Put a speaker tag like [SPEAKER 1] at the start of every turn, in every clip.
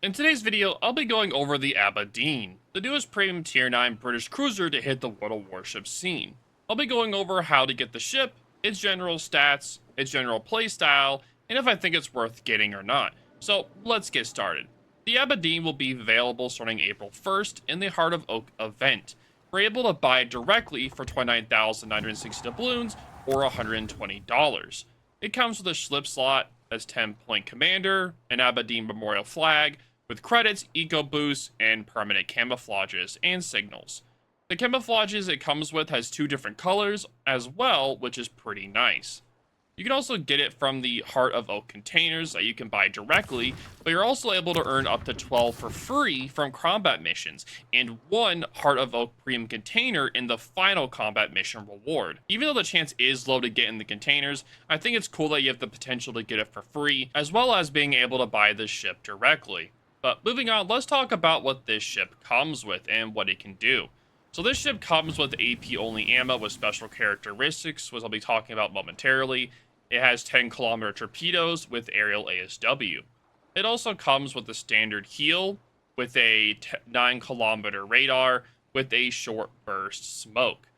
[SPEAKER 1] In today's video, I'll be going over the Abadine, the newest premium tier 9 British cruiser to hit the World of Warships scene. I'll be going over how to get the ship, its general stats, its general playstyle, and if I think it's worth getting or not. So let's get started. The Abadine will be available starting April 1st in the Heart of Oak event. We're able to buy it directly for 29,960 doubloons or $120. It comes with a slip slot as 10-point commander, an Aberdeen memorial flag, with credits, eco boosts, and permanent camouflages and signals. The camouflages it comes with has two different colors as well, which is pretty nice. You can also get it from the Heart of Oak containers that you can buy directly, but you're also able to earn up to 12 for free from combat missions, and one Heart of Oak premium container in the final combat mission reward. Even though the chance is low to get in the containers, I think it's cool that you have the potential to get it for free, as well as being able to buy the ship directly. But moving on, let's talk about what this ship comes with and what it can do. So this ship comes with AP only ammo with special characteristics, which I'll be talking about momentarily. It has 10-kilometer torpedoes with aerial ASW. It also comes with a standard heel with a 9-kilometer radar with a short burst smoke.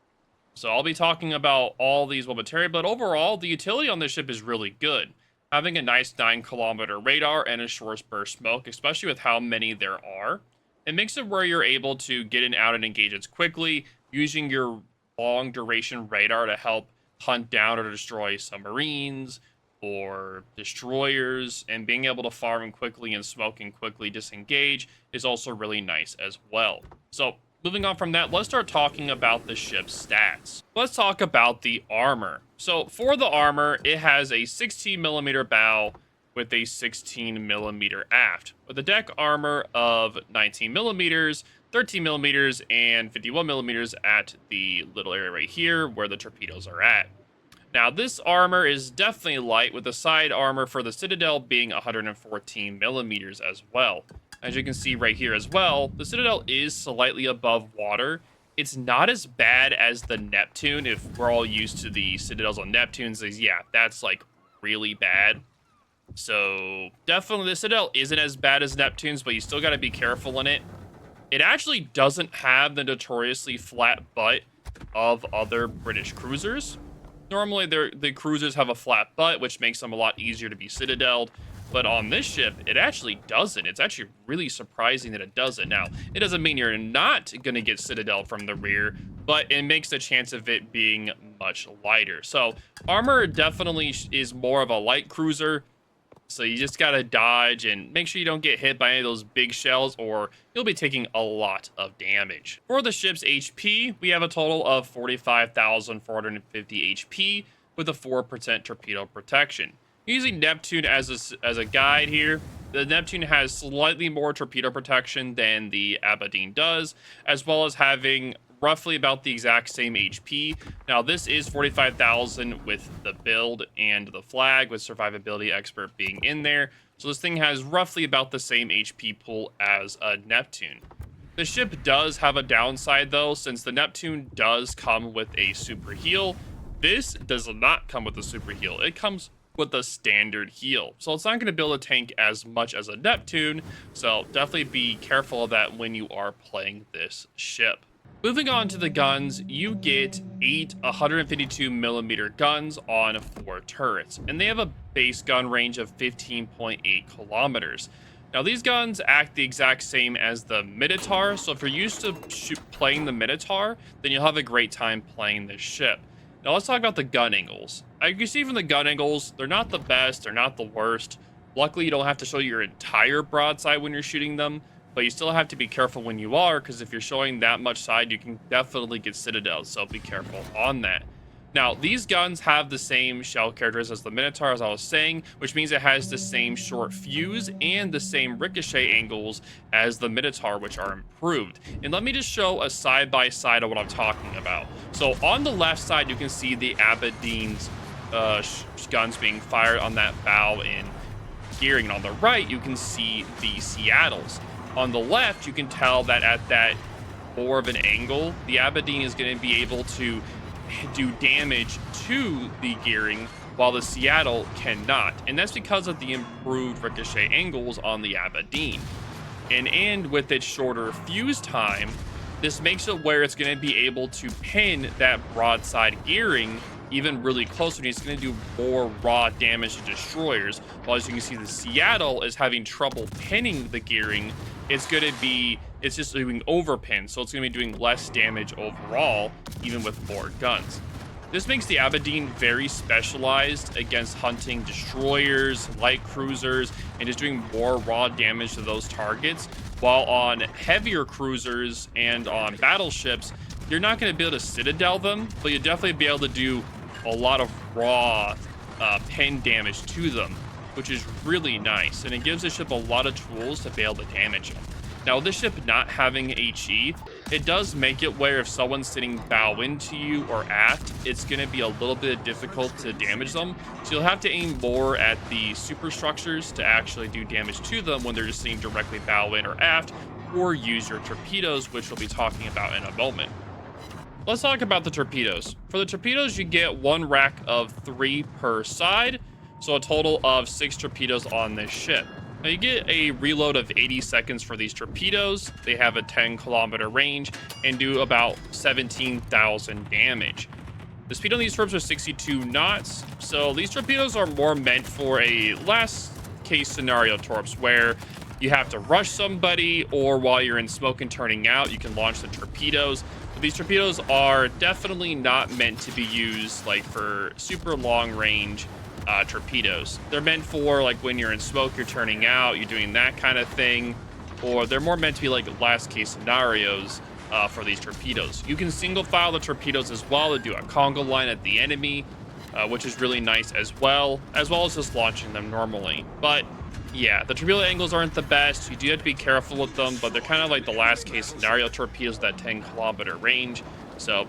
[SPEAKER 1] So I'll be talking about all these momentarily, but overall, the utility on this ship is really good. Having a nice 9-kilometer radar and a short burst smoke, especially with how many there are, it makes it where you're able to get in, out, and engage it quickly, using your long duration radar to help hunt down or destroy submarines or destroyers, and being able to farm quickly and smoke and quickly disengage is also really nice as well. So moving on from that, let's start talking about the ship's stats. Let's talk about the armor. So for the armor, it has a 16mm bow with a 16mm aft, with a deck armor of 19mm, 13mm, and 51mm at the little area right here where the torpedoes are at. Now, this armor is definitely light, with the side armor for the Citadel being 114mm as well. As you can see right here as well, the Citadel is slightly above water. It's not as bad as the Neptune. If we're all used to the Citadels on Neptunes, yeah, that's like really bad. So definitely the Citadel isn't as bad as Neptune's, but you still got to be careful in it. It actually doesn't have the notoriously flat butt of other British cruisers. Normally the cruisers have a flat butt, which makes them a lot easier to be citadeled. But on this ship, it actually doesn't. It's actually really surprising that it doesn't. Now, it doesn't mean you're not going to get citadeled from the rear, but it makes the chance of it being much lighter. So armor definitely is more of a light cruiser. So you just gotta dodge and make sure you don't get hit by any of those big shells, or you'll be taking a lot of damage. For the ship's HP, we have a total of 45,450 HP with a 4% torpedo protection. Using Neptune as a guide here, the Neptune has slightly more torpedo protection than the Aberdeen does, as well as having roughly about the exact same HP. Now, this is 45,000 with the build and the flag, with survivability expert being in there. So this thing has roughly about the same HP pool as a Neptune. The ship does have a downside though, since the Neptune does come with a super heel. This does not come with a super heel. It comes with a standard heel. So it's not going to be able to tank as much as a Neptune. So definitely be careful of that when you are playing this ship. Moving on to the guns, you get 8 152mm guns on 4 turrets, and they have a base gun range of 15.8 kilometers. Now, these guns act the exact same as the Minotaur, so if you're used to playing the Minotaur, then you'll have a great time playing this ship. Now, let's talk about the gun angles. As you can see from the gun angles, they're not the best, they're not the worst. Luckily, you don't have to show your entire broadside when you're shooting them, but you still have to be careful when you are, because if you're showing that much side, you can definitely get citadels, so be careful on that. Now, these guns have the same shell characteristics as the Minotaur, as I was saying, which means it has the same short fuse and the same ricochet angles as the Minotaur, which are improved. And let me just show a side-by-side of what I'm talking about. So on the left side, you can see the Aberdeens guns being fired on that bow and gearing. And on the right, you can see the Seattles. On the left, you can tell that at that more of an angle, the Aberdeen is going to be able to do damage to the gearing, while the Seattle cannot. And that's because of the improved ricochet angles on the Aberdeen. And with its shorter fuse time, this makes it where it's going to be able to pin that broadside gearing even really close, and it's going to do more raw damage to destroyers. While as you can see, the Seattle is having trouble pinning the gearing. It's just doing overpin, so it's going to be doing less damage overall, even with more guns. This makes the Aberdeen very specialized against hunting destroyers, light cruisers, and just doing more raw damage to those targets. While on heavier cruisers and on battleships, you're not going to be able to citadel them, but you'll definitely be able to do a lot of raw pen damage to them, which is really nice. And it gives the ship a lot of tools to be able to damage them. Now, this ship not having HE, it does make it where if someone's sitting bow into you or aft, it's going to be a little bit difficult to damage them. So you'll have to aim more at the superstructures to actually do damage to them when they're just sitting directly bow in or aft, or use your torpedoes, which we'll be talking about in a moment. Let's talk about the torpedoes. For the torpedoes, you get one rack of 3 per side, so a total of 6 torpedoes on this ship. Now you get a reload of 80 seconds for these torpedoes. They have a 10-kilometer range and do about 17,000 damage. The speed on these torps are 62 knots, so these torpedoes are more meant for a last case scenario torps where you have to rush somebody, or while you're in smoke and turning out, you can launch the torpedoes. But these torpedoes are definitely not meant to be used like for super long range torpedoes. They're meant for like when you're in smoke, you're turning out, you're doing that kind of thing, or they're more meant to be like last case scenarios for these torpedoes. You can single file the torpedoes as well to do a conga line at the enemy, which is really nice as well as just launching them normally. But yeah, the torpedo angles aren't the best. You do have to be careful with them, but they're kind of like the last case scenario torpedoes, that 10-kilometer range. So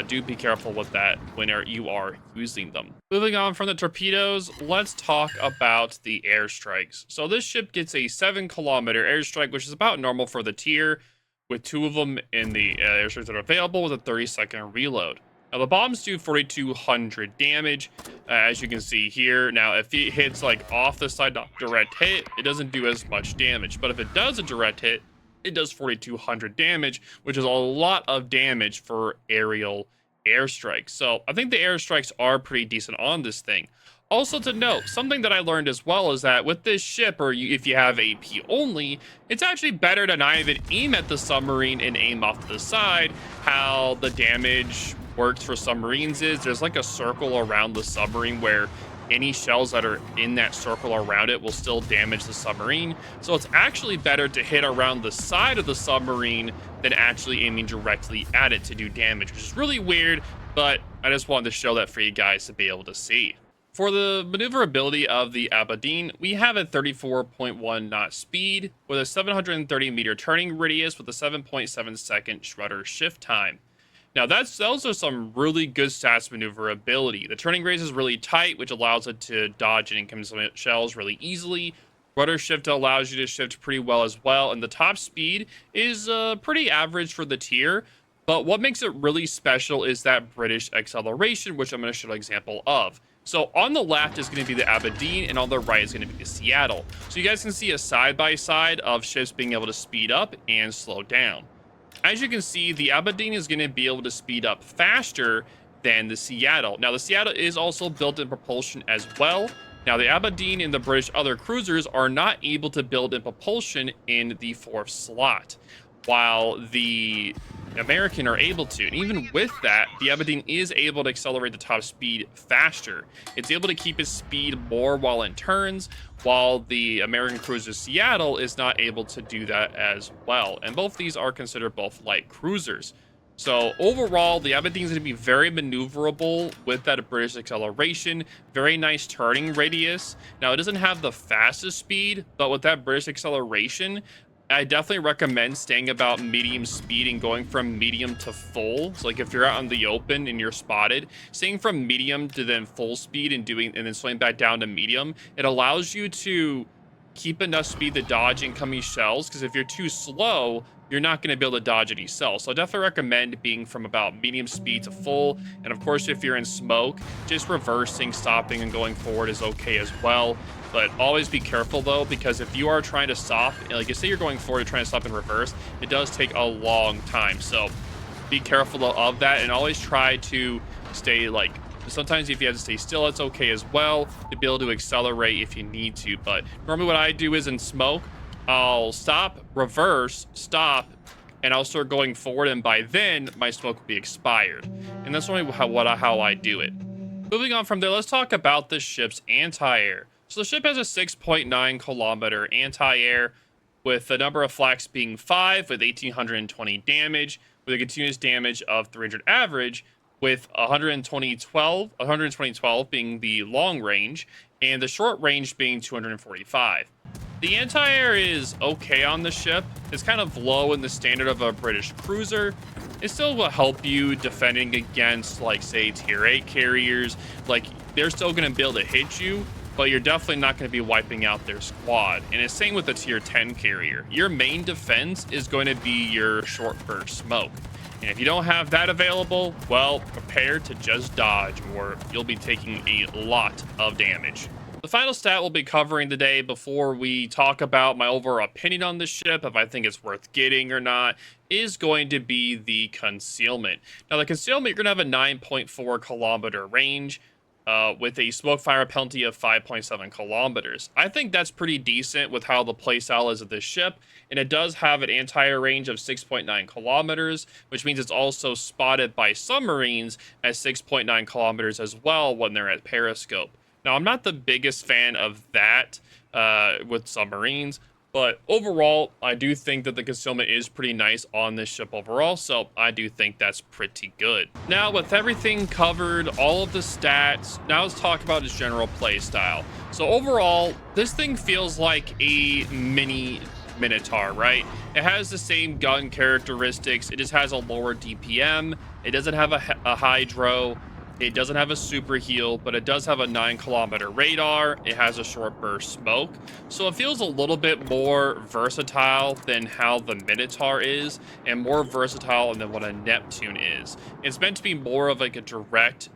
[SPEAKER 1] do be careful with that when you are using them. Moving on from the torpedoes, let's talk about the airstrikes. So this ship gets a 7-kilometer airstrike, which is about normal for the tier, with 2 of them in the airstrikes that are available with a 30-second reload. Now the bombs do 4,200 damage, as you can see here. Now if it hits like off the side, not direct hit, it doesn't do as much damage. But if it does a direct hit, it does 4,200 damage, which is a lot of damage for aerial airstrikes. So I think the airstrikes are pretty decent on this thing. Also to note, something that I learned as well is that with this ship, or if you have AP only, it's actually better to not even aim at the submarine and aim off to the side. How the damage works for submarines is there's like a circle around the submarine where any shells that are in that circle around it will still damage the submarine. So it's actually better to hit around the side of the submarine than actually aiming directly at it to do damage, which is really weird, but I just wanted to show that for you guys to be able to see. For the maneuverability of the Abadine, we have a 34.1 knot speed with a 730 meter turning radius with a 7.7 second rudder shift time. Now those are some really good stats maneuverability. The turning radius is really tight, which allows it to dodge incoming shells really easily. Rudder shift allows you to shift pretty well as well, and the top speed is pretty average for the tier. But what makes it really special is that British acceleration, which I'm going to show an example of. So on the left is going to be the Aberdeen, and on the right is going to be the Seattle. So you guys can see a side-by-side of ships being able to speed up and slow down. As you can see, the Aberdeen is going to be able to speed up faster than the Seattle. Now, the Seattle is also built in propulsion as well. Now, the Aberdeen and the British other cruisers are not able to build in propulsion in the 4th slot, while the American are able to. And even with that, the Aberdeen is able to accelerate the top speed faster. It's able to keep its speed more while it turns, while the American cruiser Seattle is not able to do that as well. And both these are considered both light cruisers. So overall, the Aberdeen is going to be very maneuverable with that British acceleration. Very nice turning radius. Now, it doesn't have the fastest speed, but with that British acceleration, I definitely recommend staying about medium speed and going from medium to full. So like if you're out on the open and you're spotted, staying from medium to then full speed and then slowing back down to medium, it allows you to keep enough speed to dodge incoming shells. Because if you're too slow, you're not going to be able to dodge any cells. So I definitely recommend being from about medium speed to full. And of course, if you're in smoke, just reversing, stopping, and going forward is okay as well. But always be careful though, because if you are trying to stop, like you say you're going forward, you're trying to stop in reverse, it does take a long time. So be careful of that, and always try to stay like, sometimes if you have to stay still, it's okay as well to be able to accelerate if you need to. But normally what I do is in smoke, I'll stop, reverse, stop, and I'll start going forward, and by then my smoke will be expired. And that's only how I do it. Moving on from there, let's talk about the ship's anti-air. So the ship has a 6.9 kilometer anti-air, with the number of flaks being 5, with 1820 damage, with a continuous damage of 300 average, with 120/12 being the long range, and the short range being 245. The anti-air is okay on the ship. It's kind of low in the standard of a British cruiser. It still will help you defending against, like, say, tier 8 carriers. Like, they're still going to be able to hit you, but you're definitely not going to be wiping out their squad. And it's same with the tier 10 carrier. Your main defense is going to be your short burst smoke. And if you don't have that available, well, prepare to just dodge, or you'll be taking a lot of damage. The final stat we'll be covering today before we talk about my overall opinion on the ship, if I think it's worth getting or not, is going to be the concealment. Now, the concealment, you're going to have a 9.4 kilometer range, with a smoke fire penalty of 5.7 kilometers. I think that's pretty decent with how the playstyle is of this ship, and it does have an anti-air range of 6.9 kilometers, which means it's also spotted by submarines at 6.9 kilometers as well when they're at periscope. Now, I'm not the biggest fan of that with submarines, but overall, I do think that the concealment is pretty nice on this ship overall, so I do think that's pretty good. Now, with everything covered, all of the stats, now let's talk about its general play style. So overall, this thing feels like a mini Minotaur, right? It has the same gun characteristics. It just has a lower DPM. It doesn't have a hydro. It doesn't have a super heal, but it does have a 9 kilometer radar. It has a short burst smoke. So it feels a little bit more versatile than how the Minotaur is, and more versatile than what a Neptune is. It's meant to be more of like a direct,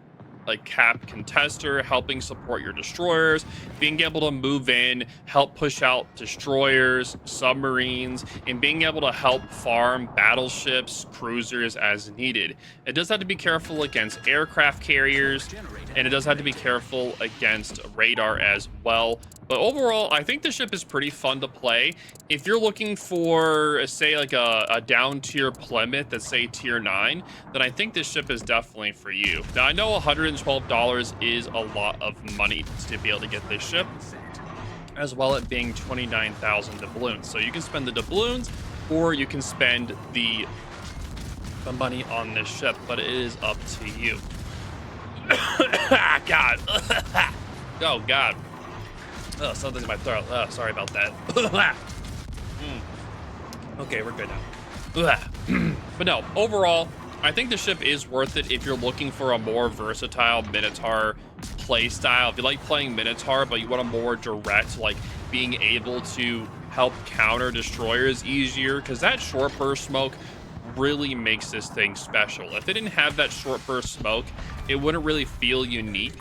[SPEAKER 1] like, cap contester, helping support your destroyers, being able to move in, help push out destroyers, submarines, and being able to help farm battleships, cruisers as needed. It does have to be careful against aircraft carriers, and it does have to be careful against radar as well. But overall, I think the ship is pretty fun to play. If you're looking for, say, like a down tier Plymouth that's, say, tier 9, then I think this ship is definitely for you. Now, I know $112 is a lot of money to be able to get this ship, as well as being 29,000 doubloons. So you can spend the doubloons, or you can spend the money on this ship, but it is up to you. God. Oh, God. Oh, something's in my throat. Oh, sorry about that. Okay, we're good now. But no, overall, I think the ship is worth it if you're looking for a more versatile Minotaur play style. If you like playing Minotaur, but you want a more direct, like, being able to help counter destroyers easier, because that short burst smoke really makes this thing special. If they didn't have that short burst smoke, it wouldn't really feel unique.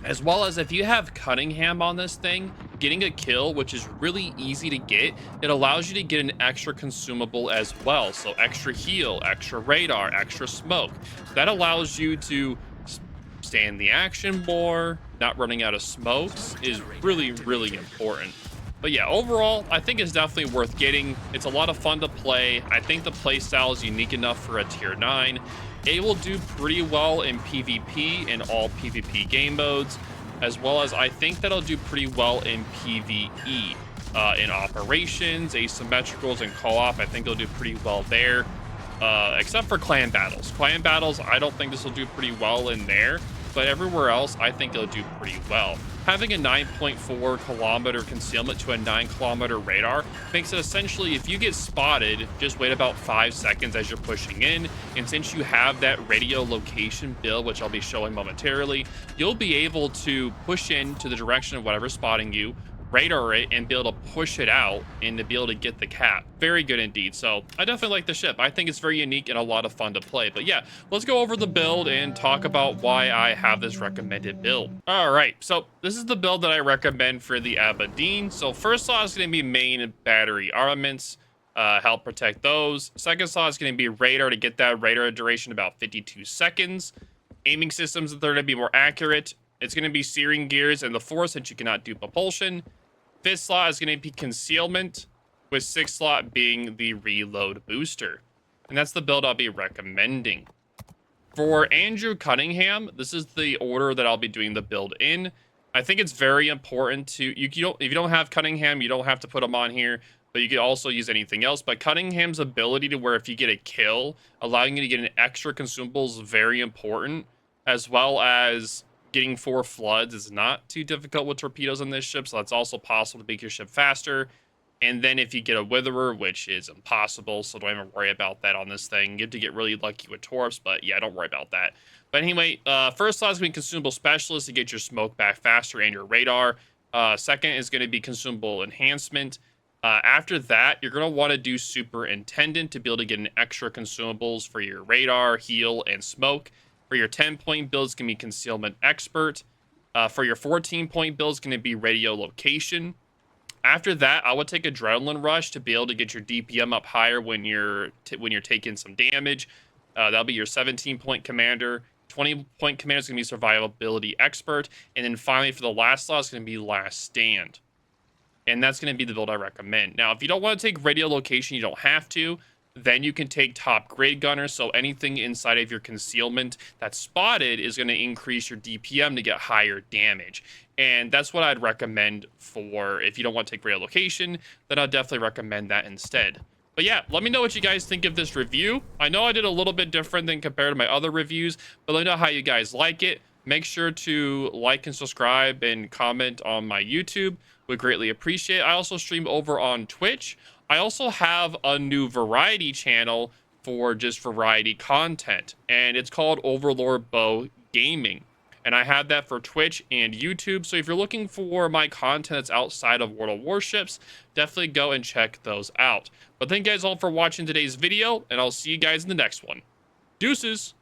[SPEAKER 1] As well as if you have Cunningham on this thing, getting a kill, which is really easy to get, it allows you to get an extra consumable as well. So extra heal, extra radar, extra smoke. That allows you to stay in the action more. Not running out of smokes is really, really important. But yeah, overall, I think it's definitely worth getting. It's a lot of fun to play. I think the playstyle is unique enough for a tier 9. It will do pretty well in PvP and all PvP game modes, as well as I think that'll do pretty well in PvE. In operations, asymmetricals, and co-op, I think it'll do pretty well there, except for clan battles. Clan battles, I don't think this will do pretty well in there, but everywhere else, I think it'll do pretty well. Having a 9.4 kilometer concealment to a 9 kilometer radar makes it essentially, if you get spotted, just wait about 5 seconds as you're pushing in. And since you have that radio location build, which I'll be showing momentarily, you'll be able to push in to the direction of whatever's spotting you, radar it and be able to push it out and to be able to get the cap. Very good indeed. So I definitely like the ship. I think it's very unique and a lot of fun to play. But yeah, let's go over the build and talk about why I have this recommended build. All right, so this is the build that I recommend for the Abadine. So first slot is going to be main battery armaments. Help protect those. Second slot is going to be radar to get that radar duration about 52 seconds. Aiming systems are going to be more accurate. It's going to be steering gears and the force, since you cannot do propulsion. Fifth slot is going to be concealment, with sixth slot being the reload booster. And that's the build I'll be recommending. For Andrew Cunningham, this is the order that I'll be doing the build in. I think it's very important to, if you don't have Cunningham, you don't have to put him on here, but you can also use anything else. But Cunningham's ability to where if you get a kill, allowing you to get an extra consumable is very important, as well as getting 4 floods is not too difficult with torpedoes on this ship, so that's also possible to make your ship faster. And then if you get a witherer, which is impossible, so don't even worry about that on this thing. You have to get really lucky with torps, but yeah, don't worry about that. But anyway, first slot is going to be consumable specialist to get your smoke back faster and your radar. Second is going to be consumable enhancement. After that, you're going to want to do superintendent to be able to get an extra consumables for your radar, heal, and smoke. For your 10-point build, it's going to be concealment expert. For your 14-point build, it's going to be radio location. After that, I would take adrenaline rush to be able to get your DPM up higher when you're taking some damage. That'll be your 17-point commander. 20-point commander is going to be survivability expert. And then finally, for the last slot, it's going to be last stand. And that's going to be the build I recommend. Now, if you don't want to take radio location, you don't have to. Then you can take top grade gunner, so anything inside of your concealment that's spotted is going to increase your DPM to get higher damage. And that's what I'd recommend for if you don't want to take radio location, then I'd definitely recommend that instead. But yeah, let me know what you guys think of this review. I know I did a little bit different than compared to my other reviews, but let me know how you guys like it. Make sure to like and subscribe and comment on my YouTube. Would greatly appreciate it. I also stream over on Twitch. I also have a new variety channel for just variety content, and it's called Overlord Bow Gaming. And I have that for Twitch and YouTube. So if you're looking for my content that's outside of World of Warships, definitely go and check those out. But thank you guys all for watching today's video, and I'll see you guys in the next one. Deuces!